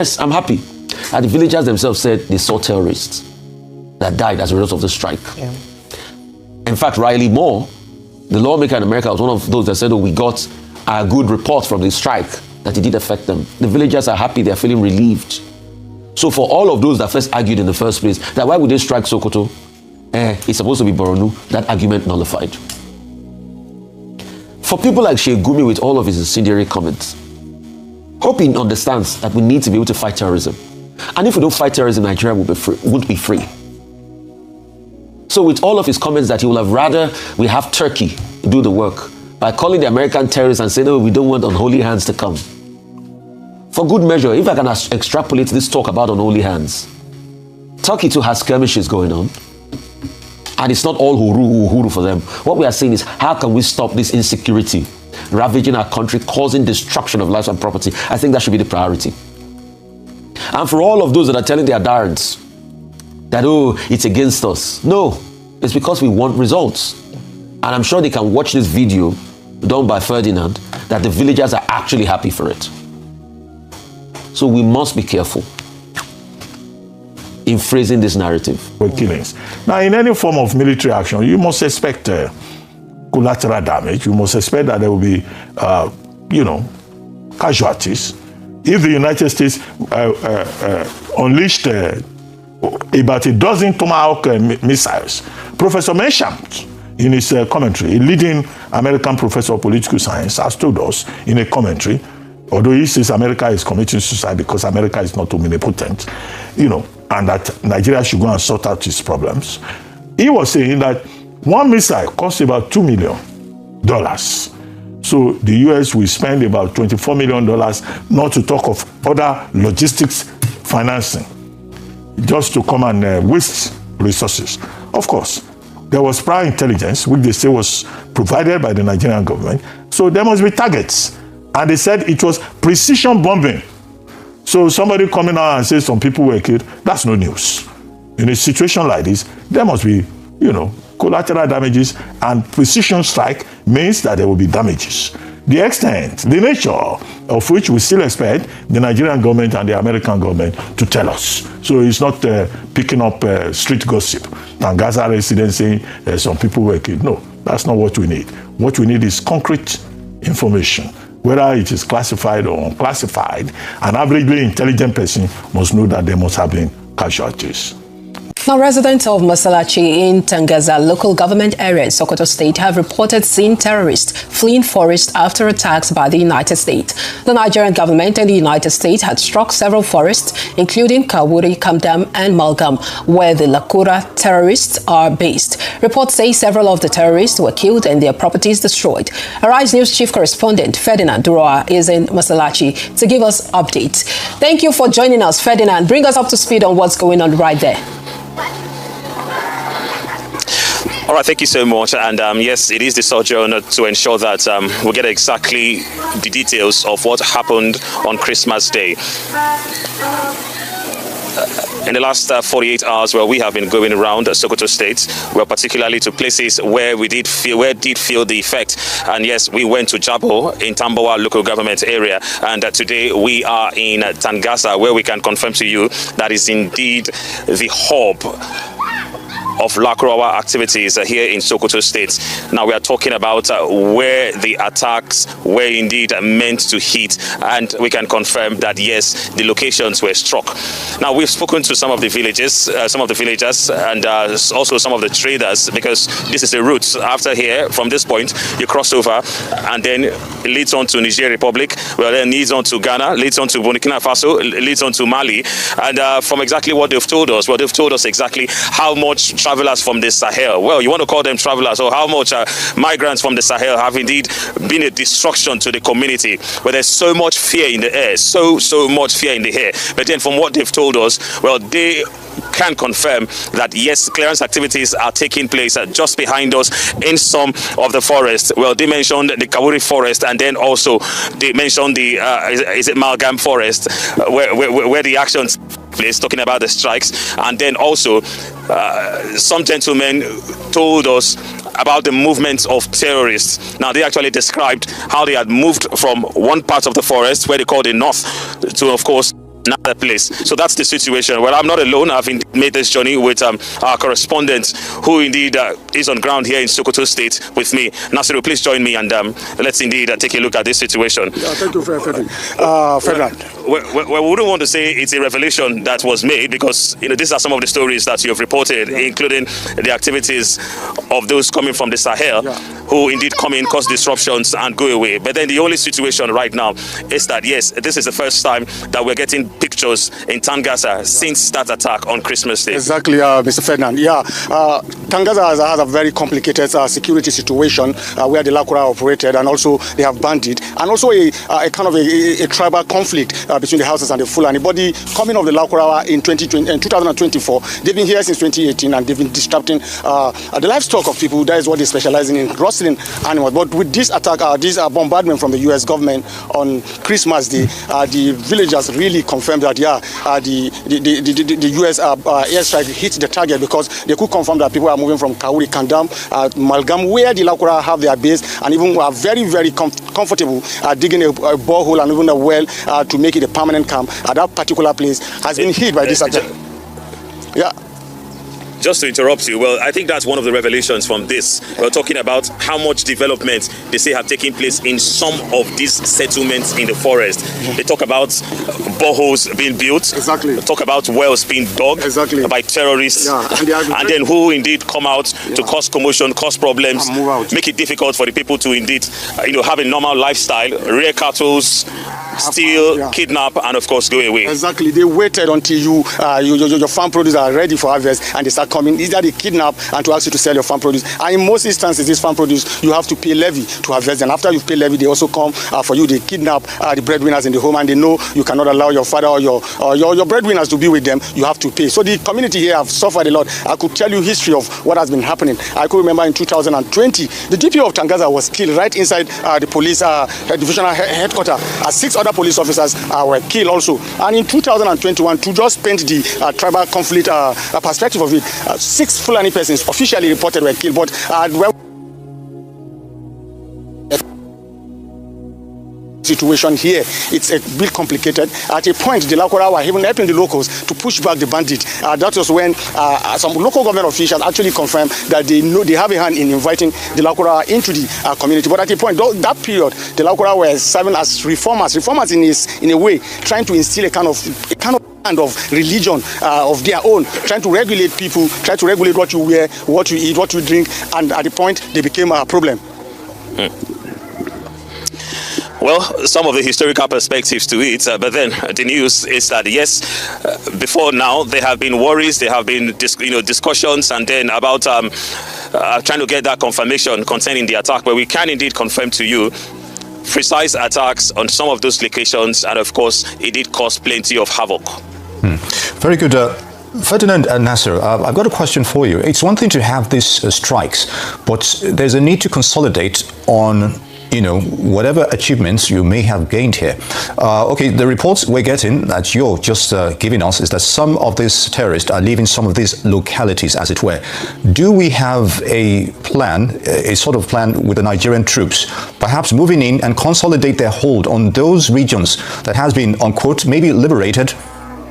Yes, I'm happy. And the villagers themselves said they saw terrorists that died as a result of the strike. Yeah. In fact, Riley Moore, the lawmaker in America, was one of those that said, oh, we got a good report from the strike that it did affect them. The villagers are happy, they're feeling relieved. So for all of those that first argued in the first place, that why would they strike Sokoto? It's supposed to be Borno, that argument nullified. For people like Sheikh Gumi with all of his incendiary comments, hope he understands that we need to be able to fight terrorism. And if we don't fight terrorism, Nigeria won't be free. So with all of his comments that he will have rather we have Turkey do the work by calling the American terrorists and saying, no, we don't want unholy hands to come. For good measure, if I can extrapolate this talk about unholy hands, Turkey too has skirmishes going on. And it's not all huru for them. What we are saying is, how can we stop this insecurity ravaging our country, causing destruction of lives and property? I think that should be the priority. And for all of those that are telling their dards that, oh, it's against us. No, it's because we want results. And I'm sure they can watch this video done by Ferdinand, that the villagers are actually happy for it. So we must be careful in phrasing this narrative. With killings. Now, in any form of military action, you must expect collateral damage. You must expect that there will be, casualties. If the United States unleashed about a dozen Tomahawk missiles, Professor Mersham, in his commentary, a leading American professor of political science, has told us in a commentary, although he says America is committing suicide because America is not omnipotent, and that Nigeria should go and sort out its problems. He was saying that one missile costs about $2 million. So the US will spend about $24 million, not to talk of other logistics financing, just to come and waste resources. Of course, there was prior intelligence, which they say was provided by the Nigerian government. So there must be targets. And they said it was precision bombing. So somebody coming out and says some people were killed, that's no news. In a situation like this, there must be, collateral damages, and precision strike means that there will be damages. The extent, the nature of which we still expect the Nigerian government and the American government to tell us. So it's not picking up street gossip. And Gaza residents saying some people were killed. No, that's not what we need. What we need is concrete information. Whether it is classified or unclassified, an averagely intelligent person must know that there must have been casualties. Now, residents of Masalachi in Tangaza local government area in Sokoto State have reported seeing terrorists fleeing forest after attacks by the United States. The Nigerian government and the United States had struck several forests, including Kawuri, Kamdam, and Malgam, where the Lakura terrorists are based. Reports say several of the terrorists were killed and their properties destroyed. Arise News Chief Correspondent Ferdinand Duroa is in Masalachi to give us updates. Thank you for joining us, Ferdinand. Bring us up to speed on what's going on right there. All right, thank you so much. And yes, it is the sojourner to ensure that we get exactly the details of what happened on Christmas Day. In the last 48 hours, we have been going around Sokoto State, particularly to places where we did feel the effect. And yes, we went to Jabo in Tambawa local government area, and today we are in Tangaza, where we can confirm to you that is indeed the hub of Lakurawa activities here in Sokoto State. Now we are talking about where the attacks were indeed meant to hit, and we can confirm that yes, the locations were struck. Now we've spoken to some of the villagers, and also some of the traders, because this is the route. After here, from this point, you cross over, and then it leads on to Niger Republic, then leads on to Ghana, leads on to Burkina Faso, leads on to Mali, and from exactly what they've told us, exactly how much travelers from the Sahel, well, you want to call them travelers, or how much migrants from the Sahel have indeed been a destruction to the community, where there's so much fear in the air, so much fear in the air. But then from what they've told us, well, they can confirm that yes, clearance activities are taking place just behind us in some of the forest. Well, they mentioned the Kawuri forest, and then also they mentioned the is it Malgam forest, where the actions place, talking about the strikes. And then also some gentlemen told us about the movements of terrorists. Now, they actually described how they had moved from one part of the forest, where they call the north, to, of course, another place. So that's the situation. Well, I'm not alone. I've made this journey with our correspondent, who indeed is on ground here in Sokoto State with me. Nasiru, please join me and let's indeed take a look at this situation. Yeah, thank you, Ferdinand. Well, we wouldn't want to say it's a revelation that was made, because these are some of the stories that you have reported, including the activities of those coming from the Sahel, who indeed come in, cause disruptions and go away. But then the only situation right now is that, yes, this is the first time that we're getting pictures in Tangaza since that attack on Christmas Day. Exactly, Mr. Ferdinand. Yeah, Tangaza has a very complicated security situation where the Lakura operated, and also they have bandit, and also a kind of a tribal conflict between the Hausas and the Fulani. But the coming of the Lakura in 2024, they've been here since 2018, and they've been disrupting the livestock of people. That is what they specialize in rustling animals. But with this attack, this bombardment from the U.S. government on Christmas Day, the villagers really confirmed that the U.S. airstrike hit the target, because they could confirm that people are moving from Kauri, Kandam, Malgam, where the Lakura have their base, and even are very, very comfortable digging a borehole and even a well to make it a permanent camp. That particular place has been hit by this attack. Yeah. Just to interrupt you, well, I think that's one of the revelations from this. We're talking about how much development they say have taken place in some of these settlements in the forest. They talk about boreholes being built. Exactly. They talk about wells being dug by terrorists. Yeah. And then who indeed come out to cause commotion, cause problems, make it difficult for the people to indeed, have a normal lifestyle, rear cattle, steal, kidnap, and of course go away. Exactly. They waited until your farm produce are ready for harvest, and they start coming. Either they kidnap and to ask you to sell your farm produce. And in most instances, this farm produce, you have to pay levy to harvest. And after you pay levy, they also come for you. They kidnap the breadwinners in the home, and they know you cannot allow your father or your breadwinners to be with them. You have to pay. So the community here have suffered a lot. I could tell you history of what has been happening. I could remember in 2020, the DPO of Tangaza was killed right inside the police divisional headquarters. 6 other police officers were killed also. And in 2021, to just paint the tribal conflict perspective of it, 6 Fulani persons officially reported were killed, but situation here, it's a bit complicated. At a point, the Lakura were even helping the locals to push back the bandit. That was when some local government officials actually confirmed that they have a hand in inviting the Lakura into the community. But at a point, that period, the Lakura were serving as reformers in a way, trying to instill a kind of religion of their own, trying to regulate people, trying to regulate what you wear, what you eat, what you drink, and at the point, they became a problem. Well, some of the historical perspectives to it, but then the news is that, yes, before now, there have been worries, there have been discussions, and then about trying to get that confirmation concerning the attack, but we can indeed confirm to you precise attacks on some of those locations, and of course, it did cause plenty of havoc. Very good. Ferdinand and Nasser, I've got a question for you. It's one thing to have these strikes, but there's a need to consolidate on whatever achievements you may have gained here. Okay, the reports we're getting that you're just giving us is that some of these terrorists are leaving some of these localities, as it were. Do we have a plan, a sort of plan with the Nigerian troops, perhaps moving in and consolidate their hold on those regions that has been, unquote, maybe liberated,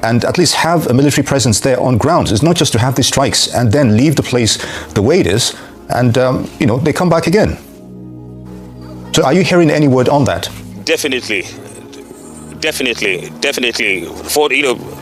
and at least have a military presence there on ground? It's not just to have these strikes and then leave the place the way it is, and they come back again. So are you hearing any word on that? Definitely. For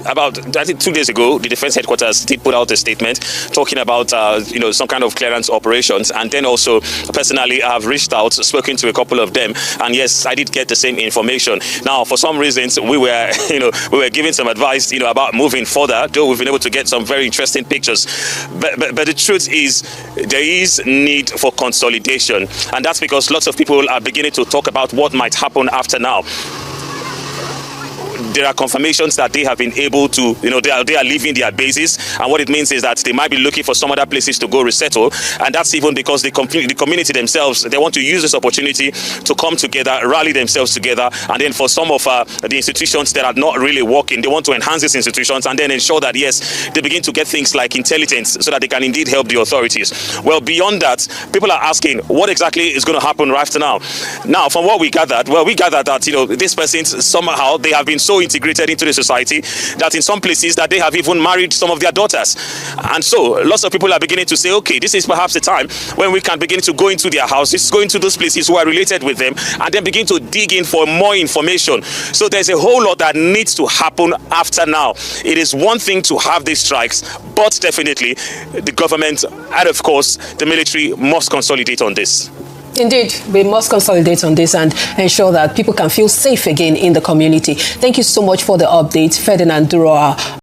about, I think 2 days ago, the Defense Headquarters did put out a statement talking about some kind of clearance operations, and then also personally I have reached out, spoken to a couple of them, and yes, I did get the same information. Now, for some reasons, we were giving some advice about moving further, though we've been able to get some very interesting pictures. But the truth is, there is need for consolidation, and that's because lots of people are beginning to talk about what might happen after now. There are confirmations that they have been able to, they are leaving their bases, and what it means is that they might be looking for some other places to go resettle, and that's even because the community themselves, they want to use this opportunity to come together, rally themselves together, and then for some of the institutions that are not really working, they want to enhance these institutions and then ensure that, yes, they begin to get things like intelligence so that they can indeed help the authorities. Well, beyond that, people are asking what exactly is going to happen right now. Now, from what we gathered, that, these persons, somehow, they have been so integrated into the society that in some places that they have even married some of their daughters. And so lots of people are beginning to say, okay, this is perhaps the time when we can begin to go into their houses, go into those places who are related with them, and then begin to dig in for more information. So there's a whole lot that needs to happen after now. It is one thing to have these strikes, but definitely the government and of course the military must consolidate on this. Indeed, we must consolidate on this and ensure that people can feel safe again in the community. Thank you so much for the update, Ferdinand Duroa.